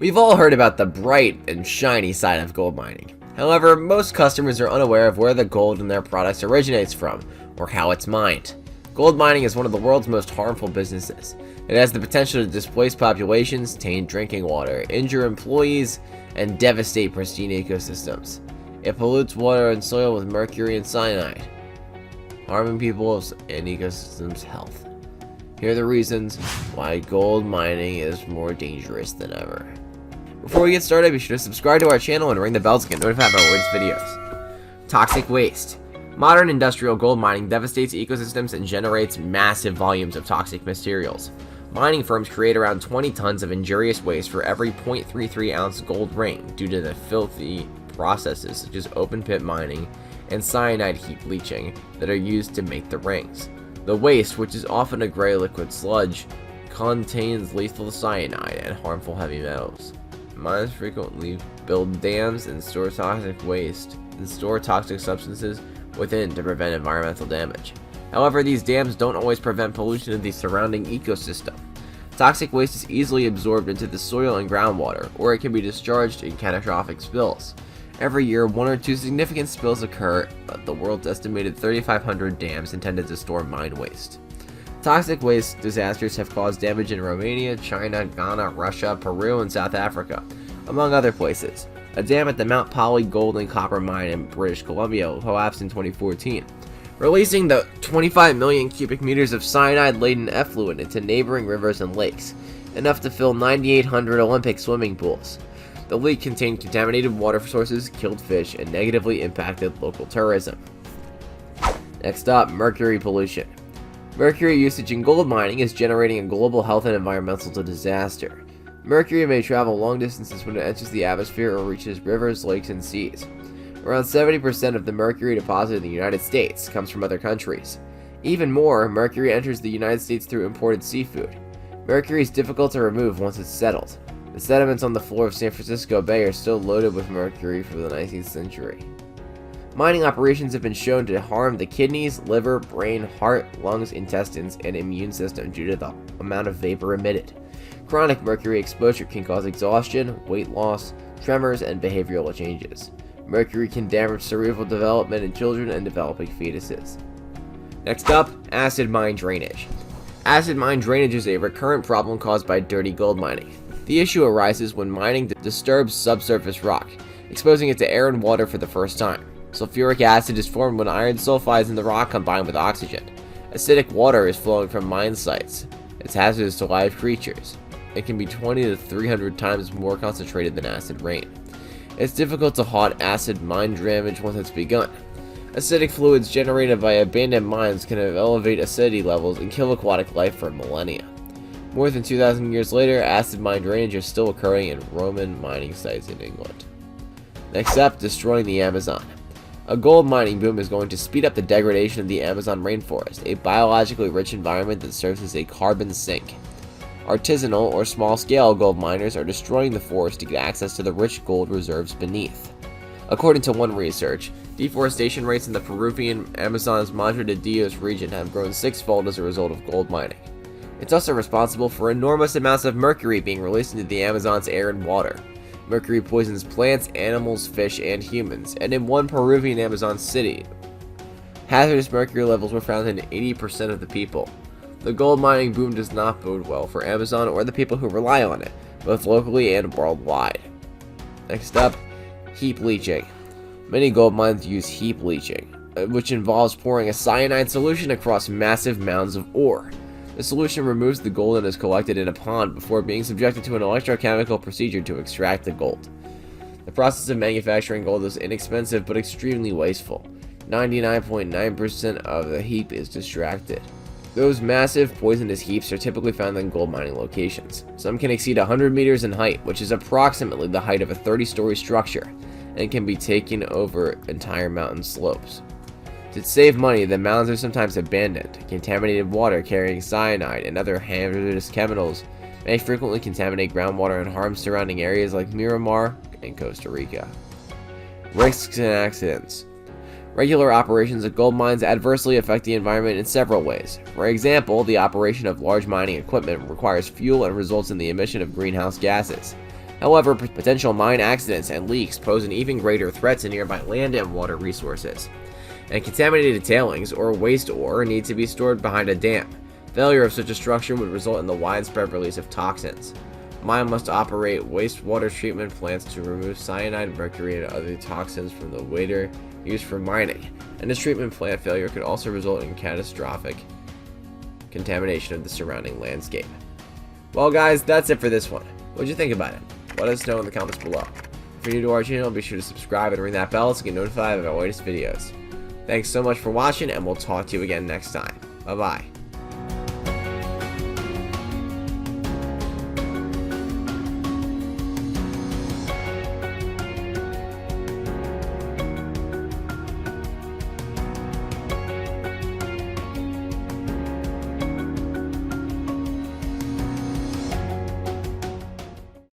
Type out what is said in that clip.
We've all heard about the bright and shiny side of gold mining. However, most customers are unaware of where the gold in their products originates from, or how it's mined. Gold mining is one of the world's most harmful businesses. It has the potential to displace populations, taint drinking water, injure employees, and devastate pristine ecosystems. It pollutes water and soil with mercury and cyanide, harming people's and ecosystems' health. Here are the reasons why gold mining is more dangerous than ever. Before we get started, be sure to subscribe to our channel and ring the bell to get notified about our latest videos. Toxic waste. Modern industrial gold mining devastates ecosystems and generates massive volumes of toxic materials. Mining firms create around 20 tons of injurious waste for every 0.33 ounce gold ring due to the filthy processes such as open pit mining and cyanide heap leaching that are used to make the rings. The waste, which is often a gray liquid sludge, contains lethal cyanide and harmful heavy metals. Miners frequently build dams and store toxic waste and store toxic substances within to prevent environmental damage. However, these dams don't always prevent pollution of the surrounding ecosystem. Toxic waste is easily absorbed into the soil and groundwater, or it can be discharged in catastrophic spills. Every year, one or two significant spills occur at the world's estimated 3,500 dams intended to store mine waste. Toxic waste disasters have caused damage in Romania, China, Ghana, Russia, Peru, and South Africa, among other places. A dam at the Mount Poly gold and copper mine in British Columbia collapsed in 2014, releasing the 25 million cubic meters of cyanide-laden effluent into neighboring rivers and lakes, enough to fill 9,800 Olympic swimming pools. The leak contained contaminated water sources, killed fish, and negatively impacted local tourism. Next up, mercury pollution. Mercury usage in gold mining is generating a global health and environmental disaster. Mercury may travel long distances when it enters the atmosphere or reaches rivers, lakes, and seas. Around 70% of the mercury deposited in the United States comes from other countries. Even more, mercury enters the United States through imported seafood. Mercury is difficult to remove once it's settled. The sediments on the floor of San Francisco Bay are still loaded with mercury from the 19th century. Mining operations have been shown to harm the kidneys, liver, brain, heart, lungs, intestines, and immune system due to the amount of vapor emitted. Chronic mercury exposure can cause exhaustion, weight loss, tremors, and behavioral changes. Mercury can damage cerebral development in children and developing fetuses. Next up, acid mine drainage. Acid mine drainage is a recurrent problem caused by dirty gold mining. The issue arises when mining disturbs subsurface rock, exposing it to air and water for the first time. Sulfuric acid is formed when iron sulfides in the rock combine with oxygen. Acidic water is flowing from mine sites. It's hazardous to live creatures. It can be 20 to 300 times more concentrated than acid rain. It's difficult to halt acid mine damage once it's begun. Acidic fluids generated by abandoned mines can elevate acidity levels and kill aquatic life for millennia. More than 2,000 years later, acid mine drainage is still occurring in Roman mining sites in England. Next up, destroying the Amazon. A gold mining boom is going to speed up the degradation of the Amazon rainforest, a biologically rich environment that serves as a carbon sink. Artisanal or small-scale gold miners are destroying the forest to get access to the rich gold reserves beneath. According to one research, deforestation rates in the Peruvian Amazon's Madre de Dios region have grown sixfold as a result of gold mining. It's also responsible for enormous amounts of mercury being released into the Amazon's air and water. Mercury poisons plants, animals, fish, and humans, and in one Peruvian Amazon city, hazardous mercury levels were found in 80% of the people. The gold mining boom does not bode well for Amazon or the people who rely on it, both locally and worldwide. Next up, heap leaching. Many gold mines use heap leaching, which involves pouring a cyanide solution across massive mounds of ore. The solution removes the gold and is collected in a pond before being subjected to an electrochemical procedure to extract the gold. The process of manufacturing gold is inexpensive but extremely wasteful. 99.9% of the heap is distracted. Those massive poisonous heaps are typically found in gold mining locations. Some can exceed 100 meters in height, which is approximately the height of a 30-story structure, and can be taken over entire mountain slopes. To save money, the mounds are sometimes abandoned. Contaminated water carrying cyanide and other hazardous chemicals may frequently contaminate groundwater and harm surrounding areas like Miramar and Costa Rica. Risks and accidents. Regular operations of gold mines adversely affect the environment in several ways. For example, the operation of large mining equipment requires fuel and results in the emission of greenhouse gases. However, potential mine accidents and leaks pose an even greater threat to nearby land and water resources. And contaminated tailings or waste ore need to be stored behind a dam. Failure of such a structure would result in the widespread release of toxins. A mine must operate wastewater treatment plants to remove cyanide, mercury, and other toxins from the water used for mining. And this treatment plant failure could also result in catastrophic contamination of the surrounding landscape. Well guys, that's it for this one. What'd you think about it? Let us know in the comments below. If you're new to our channel, be sure to subscribe and ring that bell to get notified of our latest videos. Thanks so much for watching, and we'll talk to you again next time. Bye bye.